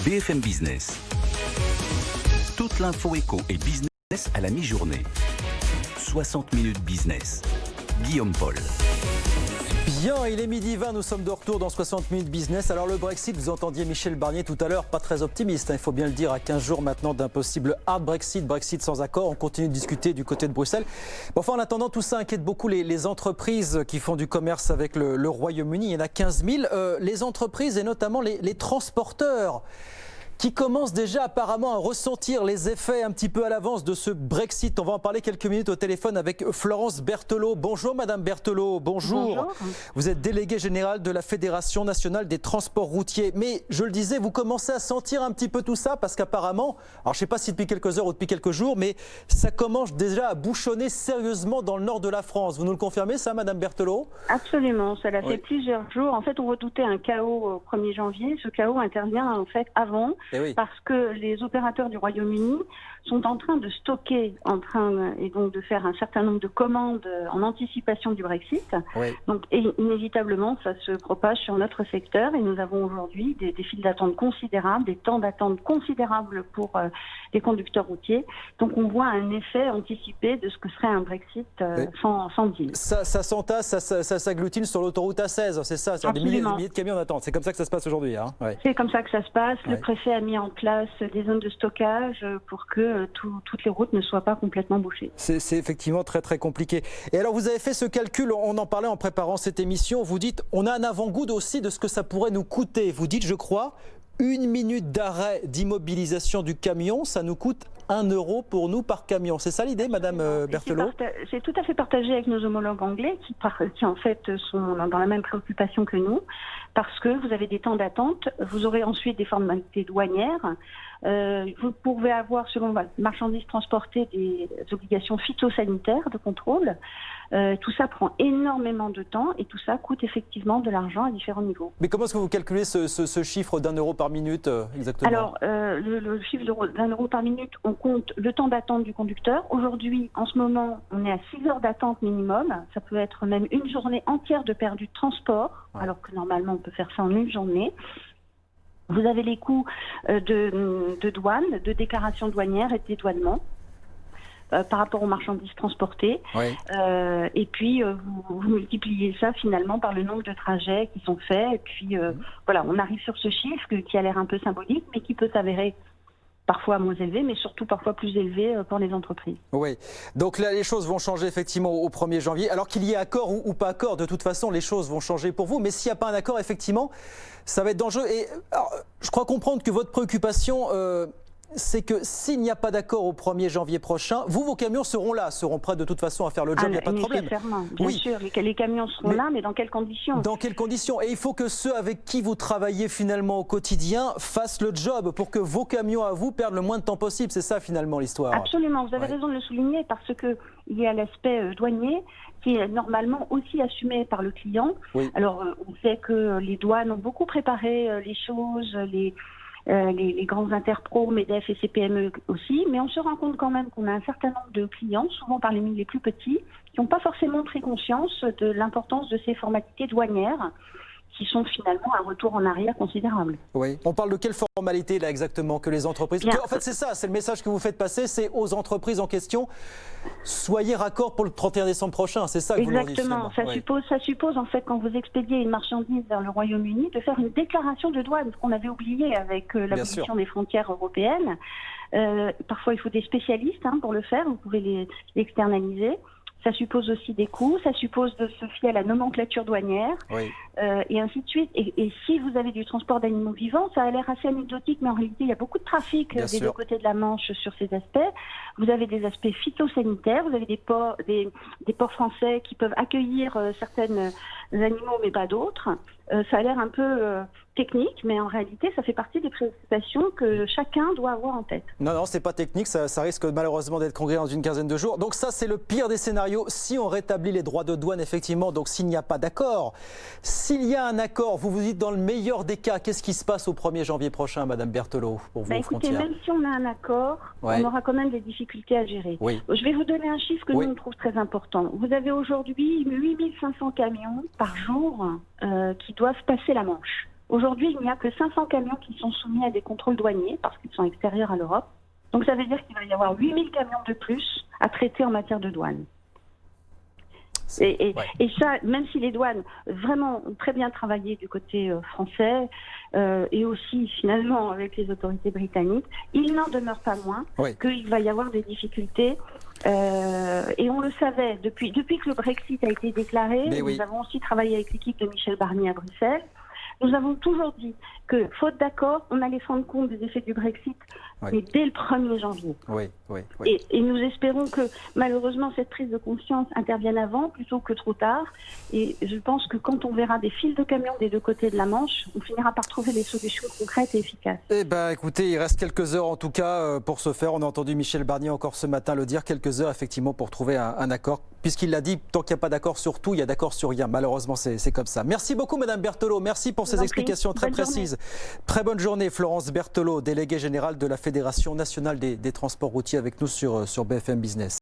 BFM Business. Toute l'info éco et business à la mi-journée. 60 minutes business. Guillaume Paul. Bien, il est midi 20, nous sommes de retour dans 60 minutes business. Alors le Brexit, vous entendiez Michel Barnier tout à l'heure, pas très optimiste, il faut bien le dire, à 15 jours maintenant d'un possible hard Brexit, Brexit sans accord. On continue de discuter du côté de Bruxelles. Bon, enfin, en attendant, tout ça inquiète beaucoup les entreprises qui font du commerce avec le Royaume-Uni. Il y en a 15 000. Les entreprises et notamment les transporteurs qui commencent déjà apparemment à ressentir les effets un petit peu à l'avance de ce Brexit. On va en parler quelques minutes au téléphone avec Florence Berthelot. Bonjour Madame Berthelot, bonjour. Vous êtes déléguée générale de la Fédération nationale des transports routiers. Mais je le disais, vous commencez à sentir un petit peu tout ça parce qu'apparemment, alors je ne sais pas si depuis quelques heures ou depuis quelques jours, mais ça commence déjà à bouchonner sérieusement dans le nord de la France. Vous nous le confirmez ça Madame Berthelot? Absolument, ça fait plusieurs jours. En fait, on redoutait un chaos au 1er janvier. Ce chaos intervient en fait avant. Parce que les opérateurs du Royaume-Uni sont en train de stocker, et donc de faire un certain nombre de commandes en anticipation du Brexit. Donc inévitablement, ça se propage sur notre secteur et nous avons aujourd'hui des files d'attente considérables, des temps d'attente considérables pour les conducteurs routiers. Donc on voit un effet anticipé de ce que serait un Brexit sans deal. Ça s'entasse, ça s'agglutine sur l'autoroute A16, c'est ça? C'est des milliers de camions en attente. C'est comme ça que ça se passe aujourd'hui. Hein? C'est comme ça que ça se passe. Le préfet a mis en place des zones de stockage pour que toutes les routes ne soient pas complètement bouchées. C'est effectivement très très compliqué. Et alors vous avez fait ce calcul, on en parlait en préparant cette émission, vous dites on a un avant-goût aussi de ce que ça pourrait nous coûter. Vous dites, je crois, 1 minute d'arrêt d'immobilisation du camion, ça nous coûte 1 euro pour nous par camion. C'est ça l'idée, Madame Berthelot? C'est tout à fait partagé avec nos homologues anglais qui en fait sont dans la même préoccupation que nous, parce que vous avez des temps d'attente, vous aurez ensuite des formalités douanières, vous pouvez avoir, selon la marchandise transportée, des obligations phytosanitaires de contrôle. Tout ça prend énormément de temps et tout ça coûte effectivement de l'argent à différents niveaux. Mais comment est-ce que vous calculez ce chiffre d'1 euro par minute exactement? Alors, le chiffre d'1 euro par minute, on compte le temps d'attente du conducteur. Aujourd'hui, en ce moment, on est à 6 heures d'attente minimum. Ça peut être même une journée entière de perdu de transport, alors que normalement on peut faire ça en une journée. Vous avez les coûts de douane, de déclaration douanière et de dédouanement. Par rapport aux marchandises transportées. Et puis, vous multipliez ça finalement par le nombre de trajets qui sont faits. Et puis, voilà, on arrive sur ce chiffre qui a l'air un peu symbolique, mais qui peut s'avérer parfois moins élevé, mais surtout parfois plus élevé pour les entreprises. Oui, donc là, les choses vont changer effectivement au 1er janvier. Alors qu'il y ait accord ou pas accord, de toute façon, les choses vont changer pour vous. Mais s'il n'y a pas un accord, effectivement, ça va être dangereux. Et alors, je crois comprendre que votre préoccupation... c'est que s'il n'y a pas d'accord au 1er janvier prochain, vos camions seront là, seront prêts de toute façon à faire le job, il n'y a pas de problème. Bien sûr, les camions seront là, mais dans quelles conditions? Dans quelles conditions? Et il faut que ceux avec qui vous travaillez finalement au quotidien fassent le job pour que vos camions à vous perdent le moins de temps possible. C'est ça finalement l'histoire. Absolument, vous avez raison de le souligner parce qu'il y a l'aspect douanier qui est normalement aussi assumé par le client. Alors on sait que les douanes ont beaucoup préparé les choses, les grands interpros, MEDEF et CPME aussi, mais on se rend compte quand même qu'on a un certain nombre de clients, souvent parmi les plus petits, qui n'ont pas forcément pris conscience de l'importance de ces formalités douanières, qui sont finalement un retour en arrière considérable. Oui. On parle de quelles formalités là exactement que les entreprises... En fait c'est ça, c'est le message que vous faites passer, c'est aux entreprises en question, soyez raccord pour le 31 décembre prochain, c'est ça que vous leur dites. Exactement, ça suppose en fait quand vous expédiez une marchandise vers le Royaume-Uni de faire une déclaration de douane, ce qu'on avait oublié avec l'abolition des frontières européennes. Parfois il faut des spécialistes pour le faire, vous pouvez les externaliser. Ça suppose aussi des coûts, ça suppose de se fier à la nomenclature douanière, et ainsi de suite. Et si vous avez du transport d'animaux vivants, ça a l'air assez anecdotique, mais en réalité, il y a beaucoup de trafic des deux côtés de la Manche sur ces aspects. Vous avez des aspects phytosanitaires, vous avez des ports français qui peuvent accueillir certains animaux, mais pas d'autres. Ça a l'air un peu technique, mais en réalité, ça fait partie des préoccupations que chacun doit avoir en tête. Non, c'est pas technique, ça risque malheureusement d'être concret dans une quinzaine de jours. Donc ça, c'est le pire des scénarios si on rétablit les droits de douane, effectivement, donc s'il n'y a pas d'accord. S'il y a un accord, vous vous dites dans le meilleur des cas, qu'est-ce qui se passe au 1er janvier prochain, Madame Berthelot, pour vous aux écoutez, frontières? même si on a un accord, on aura quand même des difficultés à gérer. Je vais vous donner un chiffre que nous on trouve très important. Vous avez aujourd'hui 8500 camions par jour qui doivent passer la Manche. Aujourd'hui, il n'y a que 500 camions qui sont soumis à des contrôles douaniers parce qu'ils sont extérieurs à l'Europe. Donc ça veut dire qu'il va y avoir 8000 camions de plus à traiter en matière de douane. Et ça, même si les douanes vraiment ont très bien travaillé du côté français et aussi finalement avec les autorités britanniques, il n'en demeure pas moins qu'il va y avoir des difficultés. Et on le savait depuis que le Brexit a été déclaré. Nous avons aussi travaillé avec l'équipe de Michel Barnier à Bruxelles. Nous avons toujours dit que, faute d'accord, on allait rendre compte des effets du Brexit, mais dès le 1er janvier. Et nous espérons que, malheureusement, cette prise de conscience intervienne avant plutôt que trop tard. Et je pense que quand on verra des files de camions des deux côtés de la Manche, on finira par trouver des solutions concrètes et efficaces. Eh bien, écoutez, il reste quelques heures en tout cas pour ce faire. On a entendu Michel Barnier encore ce matin le dire. Quelques heures, effectivement, pour trouver un accord. Puisqu'il l'a dit, tant qu'il n'y a pas d'accord sur tout, il y a d'accord sur rien. Malheureusement, c'est comme ça. Merci beaucoup, Madame Berthelot. Merci pour ces explications très précises. Très bonne journée, Florence Berthelot, déléguée générale de la Fédération nationale des transports routiers, avec nous sur BFM Business.